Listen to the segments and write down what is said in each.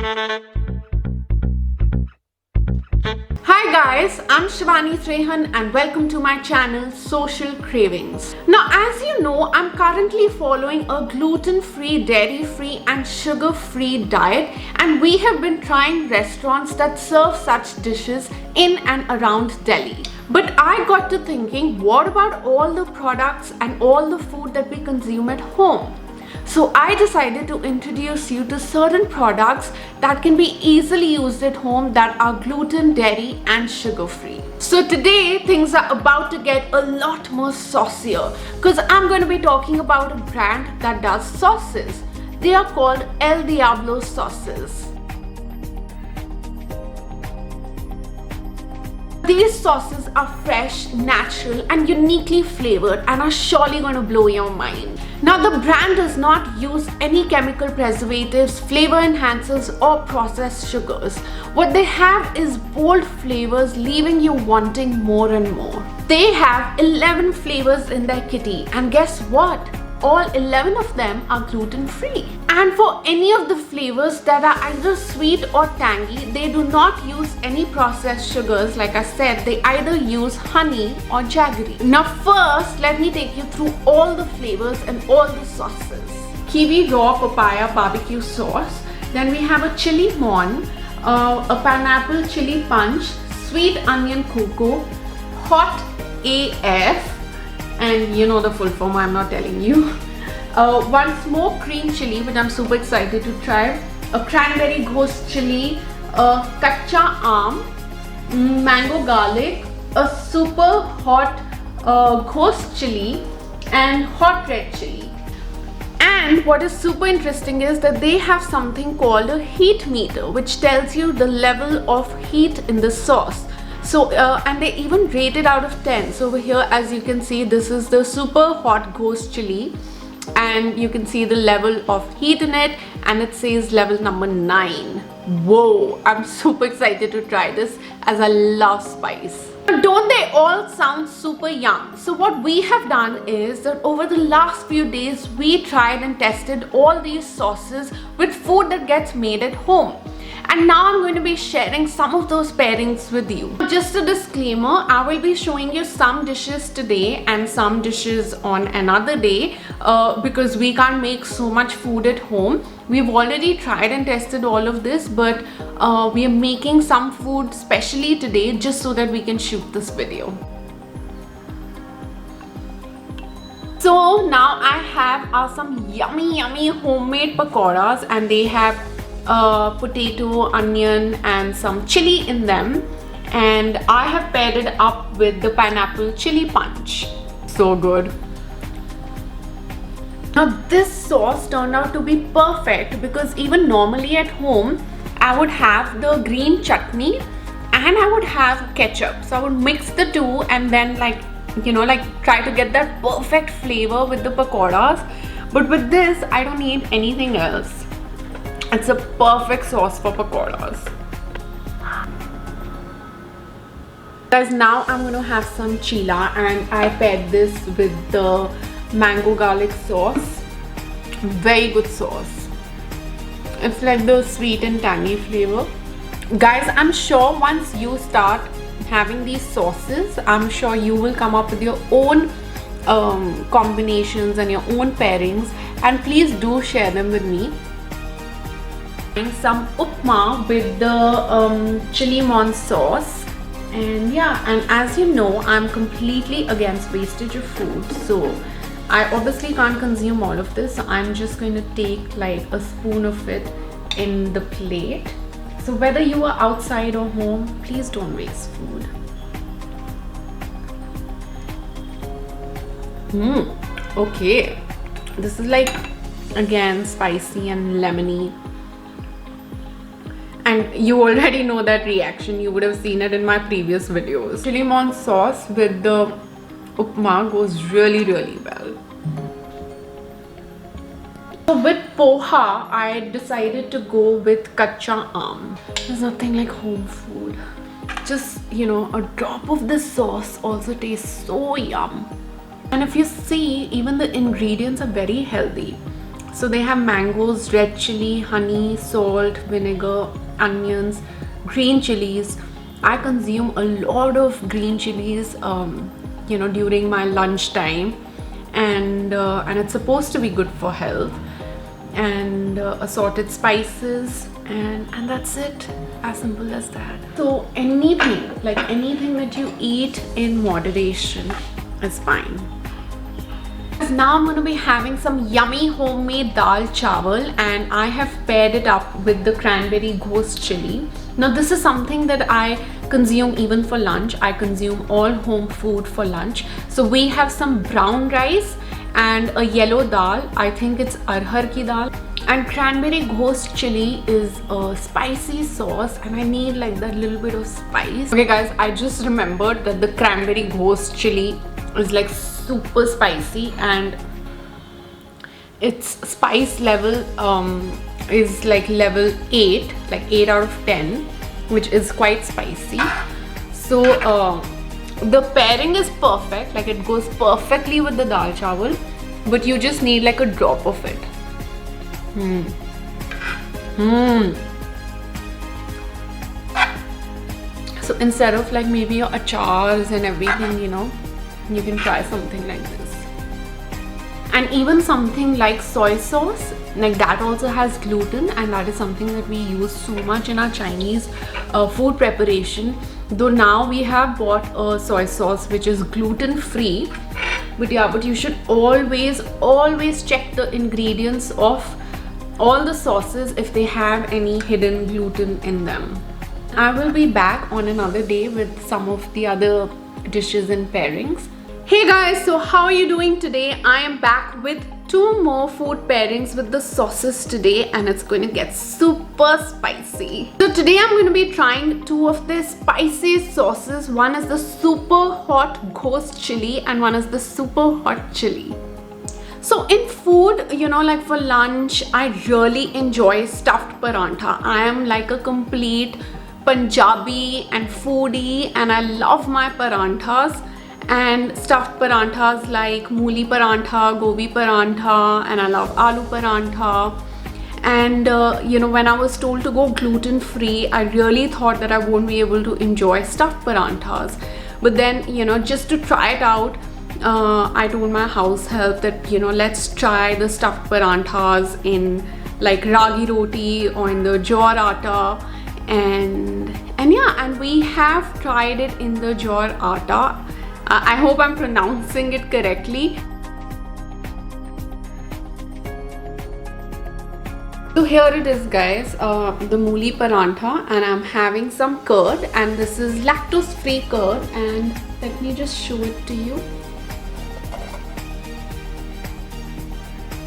Hi guys, I'm Shivani Trehan and welcome to my channel Social Cravings. Now as you know, I'm currently following a gluten-free, dairy-free and sugar-free diet, and we have been trying restaurants that serve such dishes in and around Delhi. But I got to thinking, what about all the products and all the food that we consume at home? So I decided to introduce you to certain products that can be easily used at home that are gluten, dairy and sugar free. So today things are about to get a lot more saucier because I'm going to be talking about a brand that does sauces. They are called El Diablo sauces. These sauces are fresh, natural and uniquely flavored and are surely going to blow your mind. Now the brand does not use any chemical preservatives, flavor enhancers or processed sugars. What they have is bold flavors, leaving you wanting more and more. They have 11 flavors in their kitty, and guess what? All 11 of them are gluten free. And for any of the flavors that are either sweet or tangy, they do not use any processed sugars. Like I said, they either use honey or jaggery. Now first, let me take you through all the flavors and all the sauces. Kiwi raw papaya barbecue sauce. Then we have a chili mon, a pineapple chili punch, sweet onion cocoa, hot AF, and you know the full form, I'm not telling you. One smoked green chili, which I'm super excited to try. A cranberry ghost chili, a kacha aam, mango garlic, a super hot ghost chili, and hot red chili. And what is super interesting is that they have something called a heat meter, which tells you the level of heat in the sauce. So and they even rate it out of 10. So over here, as you can see, this is the super hot ghost chili and you can see the level of heat in it, and it says level number 9. Whoa, I'm super excited to try this as I love spice. Don't they all sound super yum? So what we have done is that over the last few days we tried and tested all these sauces with food that gets made at home. And now I'm going to be sharing some of those pairings with you. Just a disclaimer, I will be showing you some dishes today and some dishes on another day because we can't make so much food at home. We've already tried and tested all of this, but we are making some food specially today just so that we can shoot this video. So now I have some yummy homemade pakoras, and they have potato, onion and some chili in them, and I have paired it up with the pineapple chili punch. So good. Now this sauce turned out to be perfect because even normally at home I would have the green chutney and I would have ketchup. So I would mix the two and then try to get that perfect flavor with the pakoras. But with this I don't need anything else. It's a perfect sauce for pakoras. Guys, now I'm going to have some chila, and I paired this with the mango garlic sauce. Very good sauce. It's like the sweet and tangy flavor. Guys, I'm sure once you start having these sauces, I'm sure you will come up with your own combinations and your own pairings, and please do share them with me. Some upma with the chili mon sauce, and yeah, and as you know, I'm completely against wastage of food, so I obviously can't consume all of this. So I'm just going to take like a spoon of it in the plate. So whether you are outside or home, please don't waste food. Okay, this is like again spicy and lemony. And you already know that reaction, you would have seen it in my previous videos. Chili mon sauce with the upma goes really well. So with poha, I decided to go with kacha aam. There's nothing like home food. Just, you know, a drop of this sauce also tastes so yum. And if you see, even the ingredients are very healthy. So they have mangoes, red chili, honey, salt, vinegar, onions, green chilies. I consume a lot of green chilies, during my lunch time, and it's supposed to be good for health. And assorted spices, and that's it, as simple as that. So anything that you eat in moderation is fine. Now I'm going to be having some yummy homemade dal chawal, and I have paired it up with the cranberry ghost chili. Now this is something that I consume even for lunch. I consume all home food for lunch. So we have some brown rice and a yellow dal. I think it's arhar ki dal. And cranberry ghost chili is a spicy sauce, and I need like that little bit of spice. Okay guys, I just remembered that the cranberry ghost chili is like super spicy, and its spice level is like level 8, like 8 out of 10, which is quite spicy. So the pairing is perfect, like it goes perfectly with the dal chawal, but you just need like a drop of it. So instead of like maybe your achars and everything, you can try something like this. And even something like soy sauce, like that also has gluten, and that is something that we use so much in our Chinese food preparation. Though now we have bought a soy sauce which is gluten free, but you should always check the ingredients of all the sauces if they have any hidden gluten in them. I will be back on another day with some of the other dishes and pairings. Hey guys, so how are you doing today? I am back with 2 more food pairings with the sauces today, and it's going to get super spicy. So today I'm going to be trying 2 of the spiciest sauces. One is the super hot ghost chili, and one is the super hot chili. So in food, like for lunch, I really enjoy stuffed parantha. I am like a complete Punjabi and foodie, and I love my paranthas. And stuffed paranthas like mooli parantha, gobi parantha, and I love aloo parantha. And when I was told to go gluten free, I really thought that I won't be able to enjoy stuffed paranthas. But then, just to try it out, I told my house help that let's try the stuffed paranthas in like ragi roti or in the jowar atta, and we have tried it in the jowar atta. I hope I'm pronouncing it correctly. So here it is guys, the mooli parantha, and I'm having some curd, and this is lactose free curd, and let me just show it to you.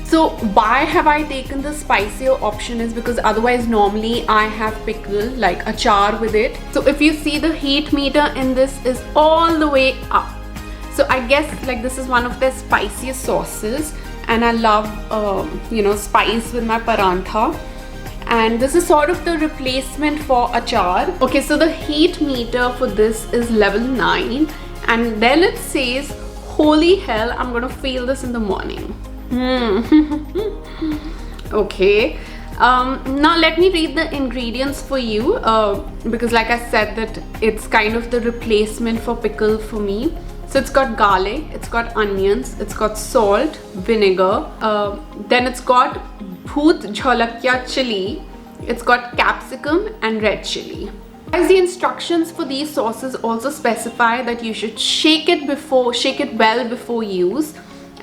So why have I taken the spicier option is because otherwise normally I have pickle like achar with it. So if you see, the heat meter in this is all the way up. So I guess like this is one of the spiciest sauces, and I love spice with my parantha. And this is sort of the replacement for achar. Okay, so the heat meter for this is level 9, and then it says, holy hell, I'm gonna feel this in the morning. Okay, now let me read the ingredients for you, because like I said that it's kind of the replacement for pickle for me. So it's got garlic, it's got onions, it's got salt, vinegar, then it's got bhoot jholakya chili, it's got capsicum and red chili. As the instructions for these sauces also specify that you should shake it well before use,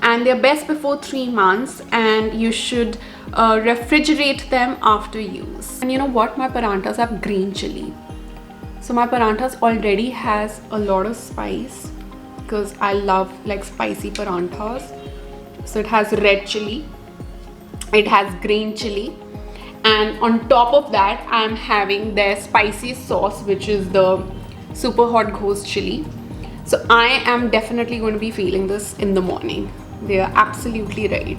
and they're best before 3 months, and you should refrigerate them after use. And you know what, my paranthas have green chili, so my paranthas already has a lot of spice because I love like spicy paranthas. So it has red chili, it has green chili, and on top of that I'm having their spicy sauce, which is the super hot ghost chili. So I am definitely going to be feeling this in the morning. They are absolutely right.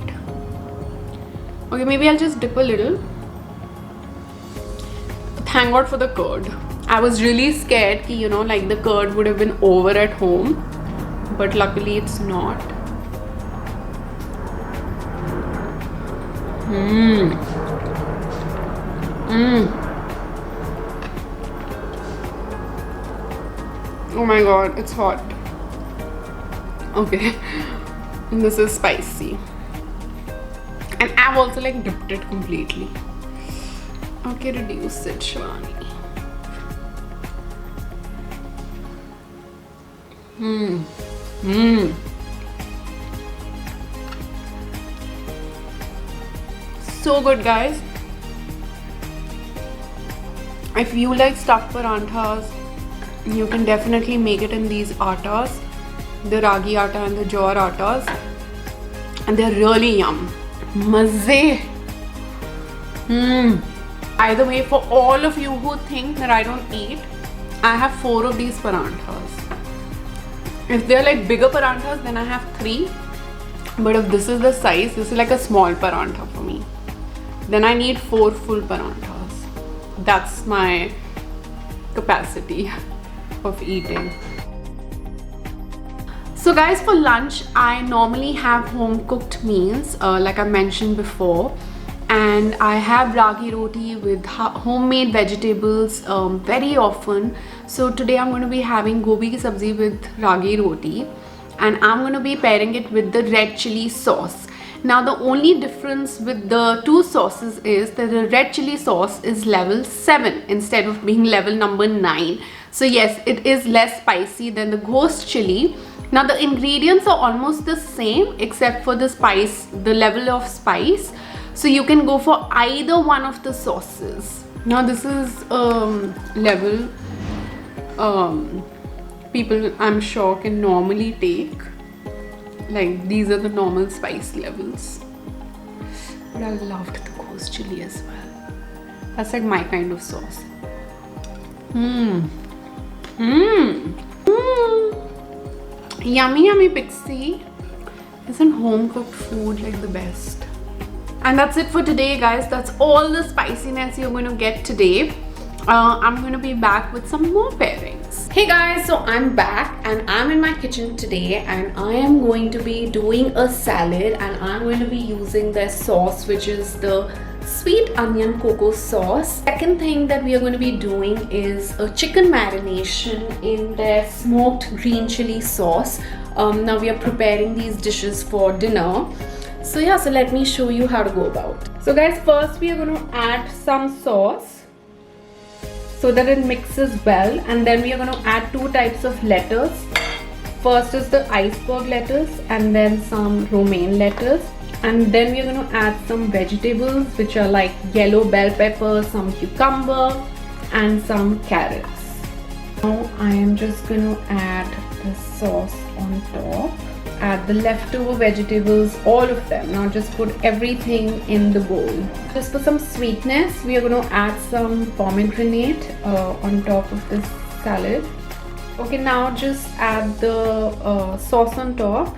Okay, maybe I'll just dip a little. Thank God for the curd. I was really scared ki, like the curd would have been over at home, but luckily it's not. Mmm. Mmm. Oh my god, it's hot. Okay. This is spicy. And I've also like dipped it completely. Okay, reduce it, Shivani. So good, guys. If you like stuffed paranthas, you can definitely make it in these attas, the ragi atta and the jowar attas, and they're really yum. Mazze. By the way, for all of you who think that I don't eat, I have 4 of these paranthas. If they're like bigger paranthas, then I have 3. But if this is the size, this is like a small parantha for me, then I need 4 full paranthas. That's my capacity of eating. So guys, for lunch, I normally have home cooked meals like I mentioned before. And I have ragi roti with homemade vegetables very often. So today I'm going to be having gobi ki sabzi with ragi roti, and I'm going to be pairing it with the red chili sauce. Now the only difference with the 2 sauces is that the red chili sauce is level 7 instead of being level number 9. So yes, it is less spicy than the ghost chili. Now the ingredients are almost the same except for the spice, the level of spice. So you can go for either one of the sauces. Now this is level people I'm sure can normally take. Like these are the normal spice levels. But I loved the ghost chili as well. That's like my kind of sauce. Yummy yummy Pixie. Isn't home cooked food like the best? And that's it for today, guys. That's all the spiciness you're going to get today. I'm going to be back with some more pairings. Hey guys, so I'm back and I'm in my kitchen today, and I am going to be doing a salad, and I'm going to be using their sauce, which is the sweet onion cocoa sauce. Second thing that we are going to be doing is a chicken marination in their smoked green chili sauce. Now we are preparing these dishes for dinner. So yeah, so let me show you how to go about. So guys, first we are going to add some sauce so that it mixes well, and then we are going to add 2 types of lettuce. First is the iceberg lettuce and then some romaine lettuce, and then we are going to add some vegetables which are like yellow bell pepper, some cucumber and some carrots. Now I am just going to add the sauce on top. Add the leftover vegetables, all of them. Now just put everything in the bowl. Just for some sweetness, we are going to add some pomegranate on top of this salad. Okay, now just add the sauce on top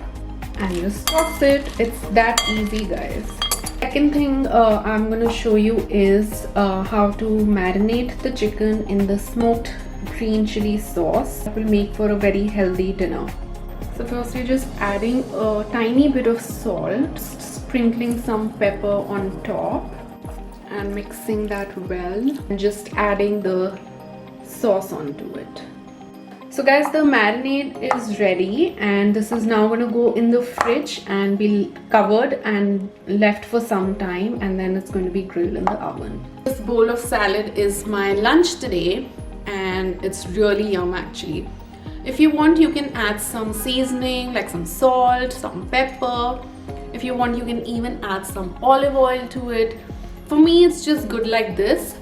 and just toss it. It's that easy, guys. Second thing I'm going to show you is how to marinate the chicken in the smoked green chili sauce. That will make for a very healthy dinner. So first we're just adding a tiny bit of salt, sprinkling some pepper on top and mixing that well, and just adding the sauce onto it. So guys, the marinade is ready, and this is now going to go in the fridge and be covered and left for some time, and then it's going to be grilled in the oven. This bowl of salad is my lunch today, and it's really yum actually. If you want, you can add some seasoning like some salt, some pepper. If you want, you can even add some olive oil to it. For me, it's just good like this.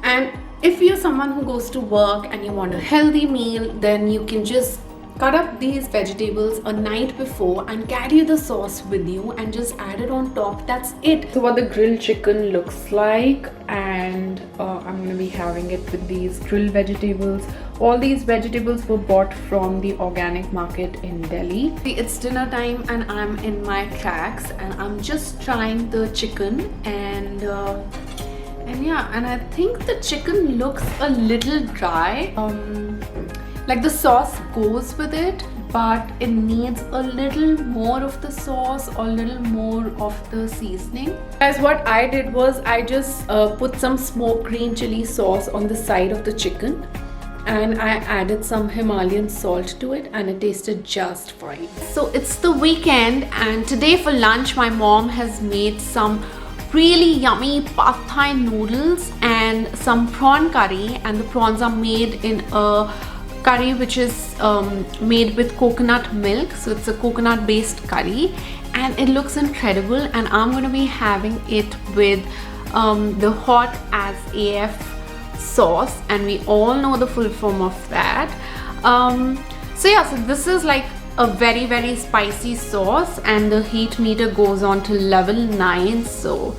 And if you're someone who goes to work and you want a healthy meal, then you can just cut up these vegetables a night before and carry the sauce with you and just add it on top. That's it. So what the grilled chicken looks like, and I'm going to be having it with these grilled vegetables. All these vegetables were bought from the organic market in Delhi. It's dinner time and I'm in my tracks and I'm just trying the chicken, and yeah, and I think the chicken looks a little dry. Like the sauce goes with it, but it needs a little more of the sauce or a little more of the seasoning. Guys, what I did was I just put some smoked green chili sauce on the side of the chicken, and I added some Himalayan salt to it, and it tasted just fine. So it's the weekend, and today for lunch my mom has made some really yummy pad thai noodles and some prawn curry, and the prawns are made in a curry which is made with coconut milk. So it's a coconut based curry, and it looks incredible, and I'm going to be having it with the hot as AF sauce, and we all know the full form of that. So yeah, so this is like a very spicy sauce, and the heat meter goes on to level 9, so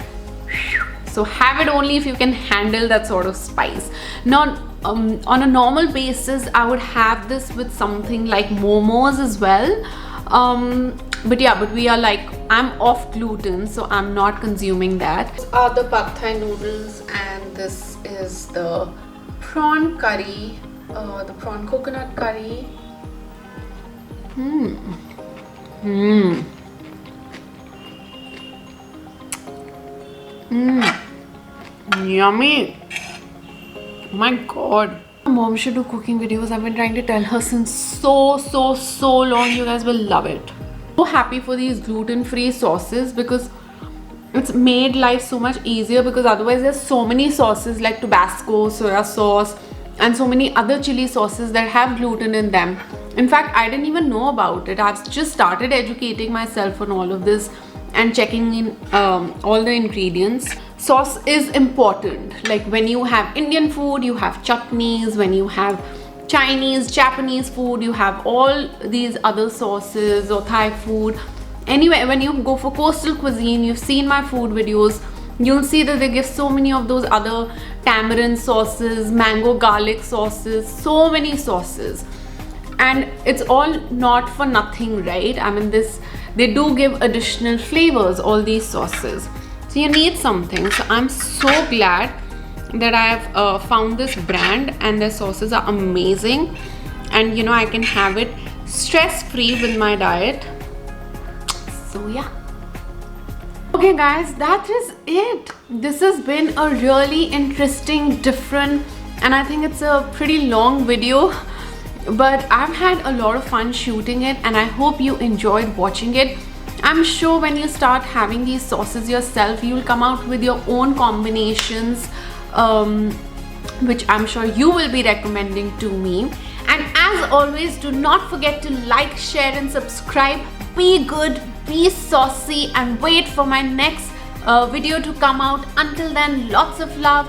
have it only if you can handle that sort of spice. Now on a normal basis I would have this with something like momos as well, but we are like, I'm off gluten, so I'm not consuming that. These are the pad thai noodles, and this is the prawn curry, the prawn coconut curry. Yummy. My god, mom should do cooking videos. I've been trying to tell her since so long. You guys will love it. So happy for these gluten-free sauces, because it's made life so much easier, because otherwise there's so many sauces like Tabasco, soya sauce, and so many other chili sauces that have gluten in them. In fact, I didn't even know about it. I've just started educating myself on all of this and checking in all the ingredients. Sauce is important. Like when you have Indian food, you have chutneys. When you have Chinese, Japanese food, you have all these other sauces, or Thai food. Anyway, when you go for coastal cuisine, you've seen my food videos, you'll see that they give so many of those other tamarind sauces, mango garlic sauces, so many sauces. And it's all not for nothing, right? I mean, they do give additional flavors, all these sauces. So you need something. So I'm so glad that I have found this brand, and their sauces are amazing, and you know, I can have it stress-free with my diet. So yeah. Okay guys, that is it. This has been a really interesting, different, and I think it's a pretty long video, but I've had a lot of fun shooting it, and I hope you enjoyed watching it. I'm sure when you start having these sauces yourself, you'll come out with your own combinations, which I'm sure you will be recommending to me. And as always, do not forget to like, share and subscribe. Be good, be saucy, and wait for my next video to come out. Until then, lots of love.